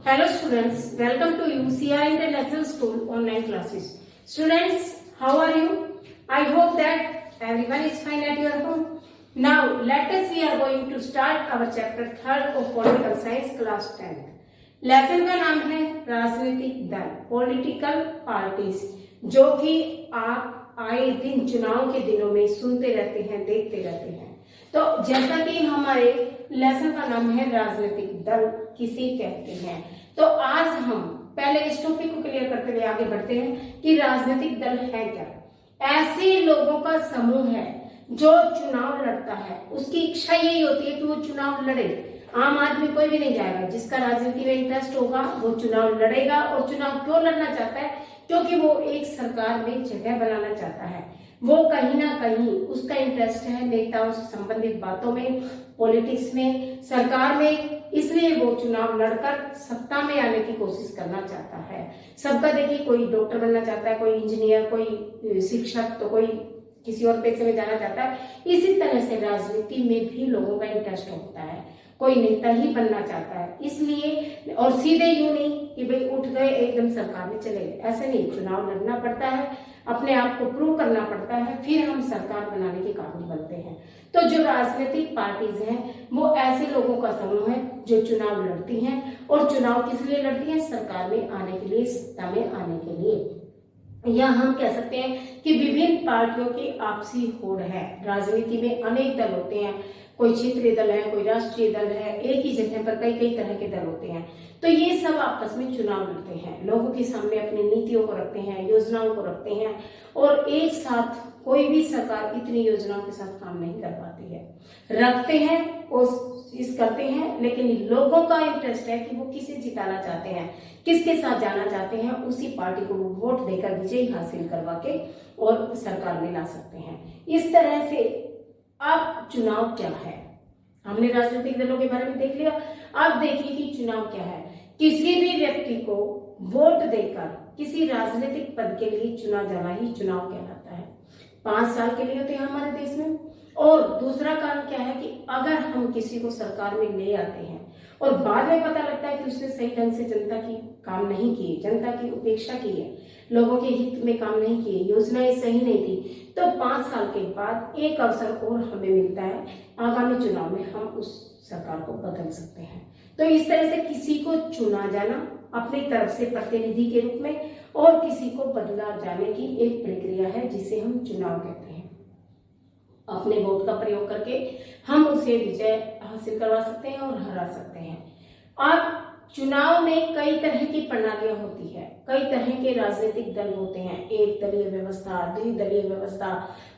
Hello students, welcome to UCI International School online classes. Students, how are you? I hope that everyone is fine at your home. Now let us we are going to start our chapter 3rd of Political Science class 10th. Lesson का नाम है राजनीतिक दल, political parties, जो कि आप आए दिन चुनाव के दिनों में सुनते रहते हैं, देखते रहते हैं। तो जैसा कि हमारे लेसन का नाम है राजनीतिक दल किसे कहते हैं, तो आज हम पहले इस टॉपिक को क्लियर करते हुए आगे बढ़ते हैं कि राजनीतिक दल है क्या। ऐसे लोगों का समूह है जो चुनाव लड़ता है, उसकी इच्छा यही होती है कि वो चुनाव लड़े। आम आदमी कोई भी नहीं जाएगा, जिसका राजनीति में इंटरेस्ट होगा वो चुनाव लड़ेगा। और चुनाव क्यों लड़ना चाहता है? क्योंकि वो एक सरकार में जगह बनाना चाहता है। वो कहीं ना कहीं उसका इंटरेस्ट है नेताओं से संबंधित बातों में, पॉलिटिक्स में, सरकार में, इसलिए वो चुनाव लड़कर सत्ता में आने की कोशिश करना चाहता है। सबका देखिए, कोई डॉक्टर बनना चाहता है, कोई इंजीनियर, कोई शिक्षक, तो कोई किसी और पेशे में जाना चाहता है। इसी तरह से राजनीति में भी लोगों का इंटरेस्ट होता है, कोई नेता ही बनना चाहता है। इसलिए और सीधे यूं नहीं कि भाई उठ गए एकदम सरकार में चले गए, ऐसे नहीं। चुनाव लड़ना पड़ता है, अपने आप को प्रूव करना पड़ता है, फिर हम सरकार बनाने के काबिल बनते हैं। तो जो राजनीतिक पार्टीज हैं वो ऐसे लोगों का समूह है जो चुनाव लड़ती हैं। और चुनाव किस लिए लड़ती हैं? सरकार में आने के लिए, सत्ता में आने के लिए। या हम कह सकते हैं कि विभिन्न पार्टियों की आपसी होड़ है। राजनीति में अनेक दल होते हैं, कोई क्षेत्रीय दल है, कोई राष्ट्रीय दल है, एक ही जगह पर कई कई तरह के दल होते हैं। तो ये सब आपस में चुनाव लड़ते हैं, लोगों के सामने अपनी नीतियों को रखते हैं, योजनाओं को रखते हैं। और एक साथ कोई भी सरकार इतनी योजनाओं के साथ काम नहीं कर पाती है। रखते हैं, कोशिश करते हैं, लेकिन लोगों का इंटरेस्ट है कि वो किसे जिताना चाहते हैं, किसके साथ जाना चाहते हैं, उसी पार्टी को वोट देकर विजयी हासिल करवा के और सरकार में ला सकते हैं। इस तरह से अब चुनाव क्या है, हमने राजनीतिक दलों के बारे में देख लिया। अब देखिए कि चुनाव क्या है। किसी भी व्यक्ति को वोट देकर किसी राजनीतिक पद के लिए चुना जाना ही चुनाव कहलाता है। 5 साल के लिए होते हैं हमारे देश में। और दूसरा कारण क्या है कि अगर हम किसी को सरकार में ले आते हैं और बाद में पता लगता है कि उसने सही ढंग से जनता की काम नहीं किए, जनता की उपेक्षा की है, लोगों के हित में काम नहीं किए, योजनाएं सही नहीं थी, तो 5 साल के बाद एक अवसर और हमें मिलता है, आगामी चुनाव में हम उस सरकार को बदल सकते हैं। तो इस तरह से किसी को चुना जाना अपनी तरफ से प्रतिनिधि के रूप में और किसी को बदला जाने की एक प्रक्रिया है जिसे हम चुनाव कहते हैं। अपने वोट का प्रयोग करके हम उसे विजय हासिल करवा सकते हैं और हरा सकते हैं। अब चुनाव में कई तरह की प्रणालियां होती है, कई तरह के राजनीतिक दल होते हैं। एक दलीय व्यवस्था, द्विदलीय व्यवस्था,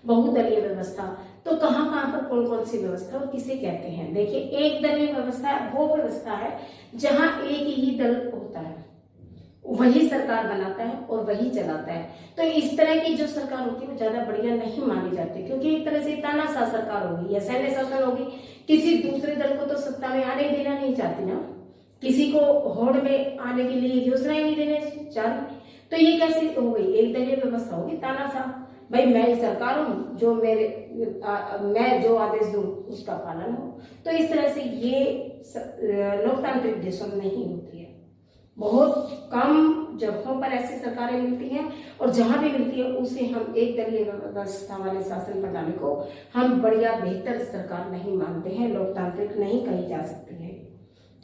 बहुदलीय व्यवस्था। तो कहां कहां पर कौन कौन सी व्यवस्था और किसे कहते हैं? देखिए, एक दलीय व्यवस्था वो व्यवस्था है जहां एक ही दल होता है, वही सरकार बनाता है और वही चलाता है। तो इस तरह की जो सरकार होती है वो ज्यादा बढ़िया नहीं मानी जाती, क्योंकि एक तरह से तानाशाह सरकार होगी या सैन्य शासन होगी। किसी दूसरे दल को तो सत्ता में आने देना नहीं चाहती ना, किसी को होड़ में आने के लिए योजनाएं नहीं देने चाहती। तो ये कैसे हो गई? एक दलीय व्यवस्था होगी, तानाशाह। भाई मैं सरकार हूँ, जो मैं जो आदेश दूं उसका पालन हो। तो इस तरह से ये लोकतांत्रिक देशों में नहीं होती है। बहुत कम जगहों पर ऐसी सरकारें मिलती हैं, और जहां भी मिलती है उसे हम एक दलीय व्यवस्था वाले शासन प्रणाली को हम बढ़िया बेहतर सरकार नहीं मानते हैं, लोकतांत्रिक नहीं कही जा सकती है।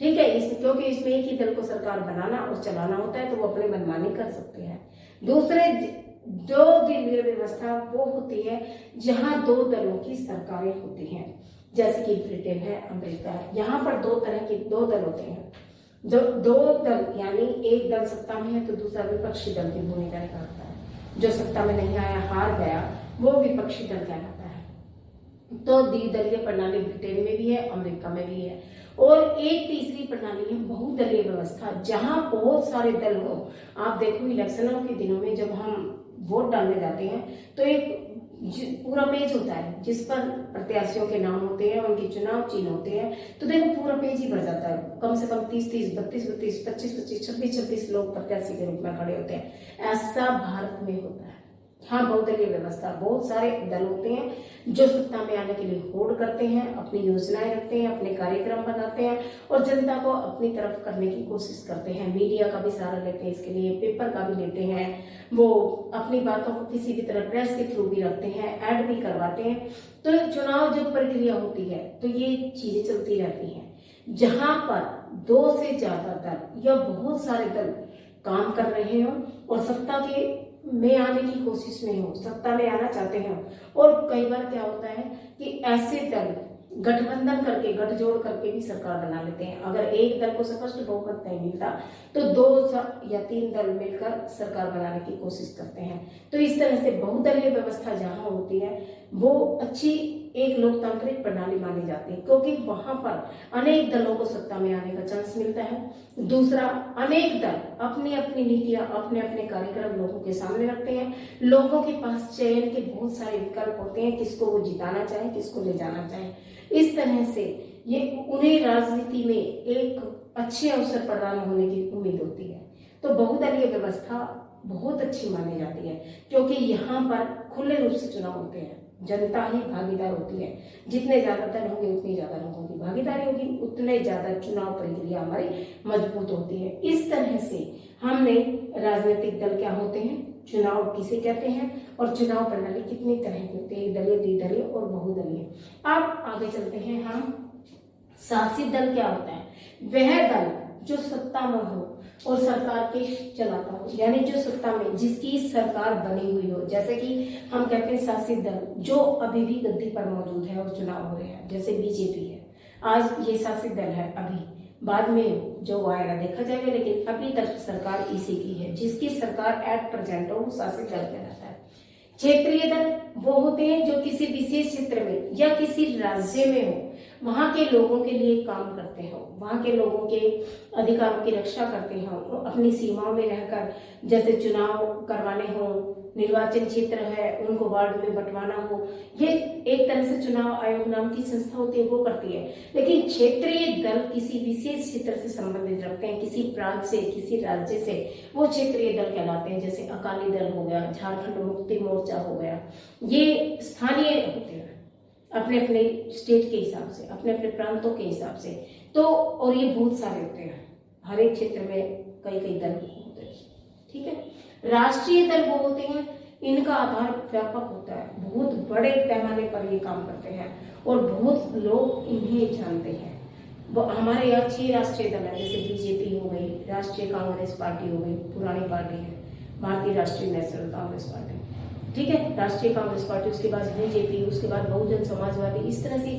ठीक है, क्योंकि इसमें एक ही दल को सरकार बनाना और चलाना होता है, तो वो अपनी मनमानी कर सकते हैं। दूसरे दो दलीय व्यवस्था वो होती है जहां 2 दलों की सरकारें होती हैं, जैसे कि ब्रिटेन है, अमेरिका है। यहाँ पर 2 तरह के 2 दल होते हैं। जो 2 दल, यानी एक दल सत्ता में है तो दूसरा विपक्षी दल की भूमिका निभाता है। जो सत्ता में नहीं आया, हार गया, वो विपक्षी दल कहलाता है। तो द्विदलीय प्रणाली ब्रिटेन में भी है, अमेरिका में भी है। और एक तीसरी प्रणाली है बहुदलीय व्यवस्था, जहां बहुत सारे दल हो। आप देखो, इलेक्शनों के दिनों में जब हम वोट डालने जाते हैं तो एक पूरा पेज होता है जिस पर प्रत्याशियों के नाम होते हैं, उनके चुनाव चिन्ह होते हैं। तो देखो, पूरा पेज ही भर जाता है। कम से कम 30-30, 32-32, 25-25, 26-26 लोग प्रत्याशी के रूप में खड़े होते हैं। ऐसा भारत में होता है। हाँ, बहुदलीय व्यवस्था, बहुत सारे दल होते हैं जो सत्ता में आने के लिए होड़ करते हैं, अपनी योजनाएं रखते हैं, अपने कार्यक्रम बनाते हैं और जनता को अपनी तरफ करने की कोशिश करते हैं। मीडिया का भी सहारा लेते हैं इसके लिए, पेपर का भी लेते हैं, वो अपनी बातों को किसी भी तरह प्रेस के थ्रू भी रखते हैं, ऐड भी करवाते हैं। तो चुनाव जब प्रक्रिया होती है तो ये चीजें चलती रहती हैं। जहां पर 2 से ज्यादा दल या बहुत सारे दल काम कर रहे हो और सत्ता के में आने की कोशिश में हो, सत्ता में आना चाहते हैं, और कई बार क्या होता है कि ऐसे दल गठबंधन करके, गठजोड़ करके भी सरकार बना लेते हैं। अगर एक दल को स्पष्ट बहुमत नहीं मिलता तो 2 या 3 दल मिलकर सरकार बनाने की कोशिश करते हैं। तो इस तरह से बहुदलीय व्यवस्था जहां होती है वो अच्छी एक लोकतांत्रिक प्रणाली मानी जाती है, क्योंकि वहां पर अनेक दलों को सत्ता में आने का चांस मिलता है। दूसरा, अनेक दल अपनी अपनी नीतियां, अपने अपने कार्यक्रम लोगों के सामने रखते हैं। लोगों के पास चयन के बहुत सारे विकल्प होते हैं, किसको वो जिताना चाहे, किसको ले जाना चाहे। इस तरह से ये उन्हें राजनीति में एक अच्छे अवसर प्रदान होने की उम्मीद होती है। तो बहुदलीय व्यवस्था बहुत अच्छी मानी जाती है, क्योंकि यहाँ पर खुले रूप से चुनाव होते हैं, जनता ही भागीदार होती है। जितने ज्यादा दल होंगे उतनी ज्यादा लोगों की भागीदारी होगी, उतने ज्यादा चुनाव प्रक्रिया हमारी मजबूत होती है। इस तरह से हमने राजनीतिक दल क्या होते हैं, चुनाव किसे कहते हैं और चुनाव प्रणाली कितनी तरह की होती है, दलीय, द्विदलीय और बहुदलीय। अब आगे चलते हैं हम, शासित दल क्या होता है। वह दल जो सत्ता में हो और सरकार के चलाता हो, यानी जो सत्ता में, जिसकी सरकार बनी हुई हो। जैसे कि हम कहते हैं शासित दल जो अभी भी गद्दी पर मौजूद है और चुनाव हो रहे हैं, जैसे बीजेपी है, आज ये शासित दल है। अभी बाद में जो आएगा देखा जाएगा, लेकिन अभी तक सरकार इसी की है। जिसकी सरकार एट प्रेजेंट हो वो शासित दल कहलाता है। क्षेत्रीय दल वो होते हैं जो किसी विशेष क्षेत्र में या किसी राज्य में हो, वहां के लोगों के लिए काम करते हो, वहां के लोगों के अधिकारों की रक्षा करते हो, अपनी सीमाओं में रहकर, जैसे चुनाव करवाने हो, निर्वाचन क्षेत्र है उनको वार्ड में बंटवाना हो, ये एक तरह से चुनाव आयोग नाम की संस्था होती है वो करती है। लेकिन क्षेत्रीय दल किसी विशेष क्षेत्र से संबंधित रखते हैं, किसी प्रांत से, किसी राज्य से, वो क्षेत्रीय दल कहलाते हैं। जैसे अकाली दल हो गया, झारखंड मुक्ति मोर्चा हो गया, ये स्थानीय होते हैं अपने अपने स्टेट के हिसाब से, अपने अपने प्रांतों के हिसाब से। तो और ये बहुत सारे होते हैं, हर एक क्षेत्र में कई कई दल होते हैं, ठीक है। राष्ट्रीय दल वो होते हैं, इनका आधार व्यापक होता है, बहुत बड़े पैमाने पर ये काम करते हैं और बहुत लोग इन्हें जानते हैं। हमारे यहाँ 6 राष्ट्रीय दल है, जैसे बीजेपी हो गई, राष्ट्रीय कांग्रेस पार्टी हो गई, पुरानी पार्टी है, भारतीय राष्ट्रीय नेशनल कांग्रेस पार्टी, ठीक है, राष्ट्रीय कांग्रेस पार्टी, उसके बाद बीजेपी, उसके बाद बहुजन समाजवादी। इस तरह से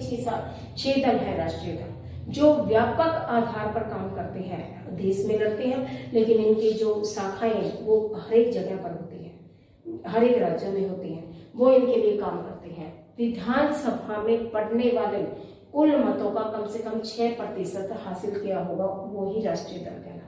6 दल है राष्ट्रीय दल जो व्यापक आधार पर काम करते हैं, देश में लड़ते हैं, लेकिन इनकी जो शाखाएं हैं वो हर एक जगह पर होती है, हर एक राज्य में होती हैं, वो इनके लिए काम करते हैं। विधानसभा में पड़ने वाले कुल मतों का कम से कम 6% हासिल किया होगा, वो ही राष्ट्रीय दल कहलाएगा।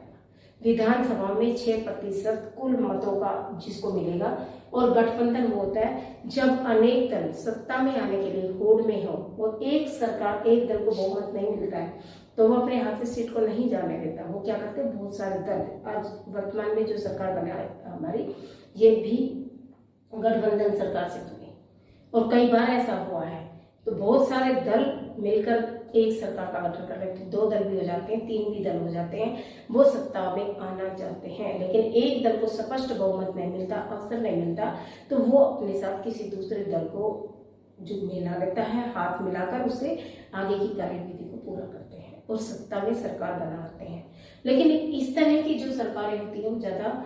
विधानसभा में 6% कुल मतों का जिसको मिलेगा। और गठबंधन वो होता है जब अनेक दल सत्ता में आने के लिए होड़ में हो और एक सरकार, एक दल को बहुमत नहीं मिलता है तो वो अपने हाथ से सीट को नहीं जाने देता। वो क्या करते हैं, बहुत सारे दल, आज वर्तमान में जो सरकार बना है हमारी, ये भी गठबंधन सरकार से बनी और कई बार ऐसा हुआ है। तो बहुत सारे दल मिलकर एक सरकार का गठन कर लेते हैं, 2 दल भी हो जाते हैं, 3 भी दल हो जाते हैं, वो सत्ता में आना चाहते हैं, लेकिन एक दल को स्पष्ट बहुमत नहीं मिलता, अवसर नहीं मिलता, तो वो अपने साथ किसी दूसरे दल को जो मिला लेता है, हाथ मिलाकर उससे आगे की कार्यविधि को पूरा करते हैं और सत्ता में सरकार बनाते हैं। लेकिन इस तरह की जो सरकारें होती है वो ज्यादा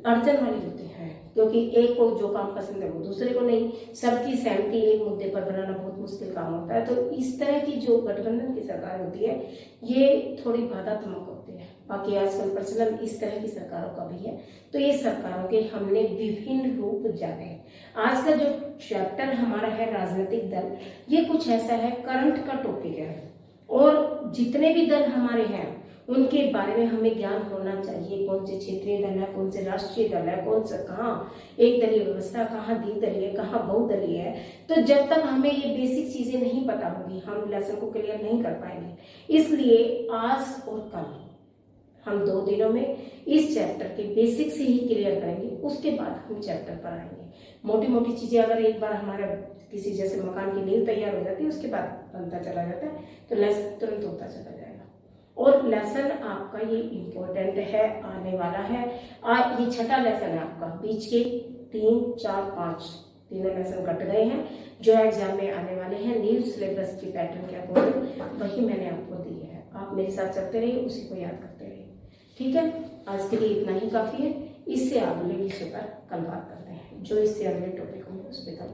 अड़चन वाली होती है, क्योंकि एक को जो काम पसंद है वो दूसरे को नहीं, सबकी सहमति एक मुद्दे पर बनाना बहुत मुश्किल काम होता है। तो इस तरह की जो गठबंधन की सरकार होती है ये थोड़ी बाधात्मक होती है। बाकी आजकल प्रचलन इस तरह की सरकारों का भी है। तो ये सरकारों के हमने विभिन्न रूप जाने। आज का जो चैप्टर हमारा है राजनीतिक दल, ये कुछ ऐसा है, करंट का टॉपिक है और जितने भी दल हमारे हैं उनके बारे में हमें ज्ञान होना चाहिए। कौन से क्षेत्रीय दल है, कौन से राष्ट्रीय दल है, कौन सा कहाँ एक दलीय व्यवस्था, कहाँ द्विदलीय, कहाँ बहुदलीय है। तो जब तक हमें ये बेसिक चीजें नहीं पता होगी हम लेसन को क्लियर नहीं कर पाएंगे। इसलिए आज और कल हम 2 दिनों में इस चैप्टर के बेसिक से ही क्लियर करेंगे, उसके बाद हम चैप्टर पर आएंगे। मोटी मोटी चीजें अगर एक बार हमारा किसी जैसे मकान की नींव तैयार हो जाती है, उसके बाद बनता चला जाता है, तो लेसन तुरंत होता चला जाएगा। और लेसन आपका ये इम्पोर्टेंट है, आने वाला है। ये छठा लेसन है आपका, बीच के 3, 4, 5 तीनों लेसन कट गए हैं जो एग्जाम में आने वाले हैं। न्यू सिलेबस की पैटर्न के अकॉर्डिंग वही मैंने आपको दी है, आप मेरे साथ चलते रहिए, उसी को याद करते रहिए। ठीक है, आज के लिए इतना ही काफी है। इससे अगले विषय पर कल बात करते हैं, जो इससे अगले टॉपिक होंगे उस पर कल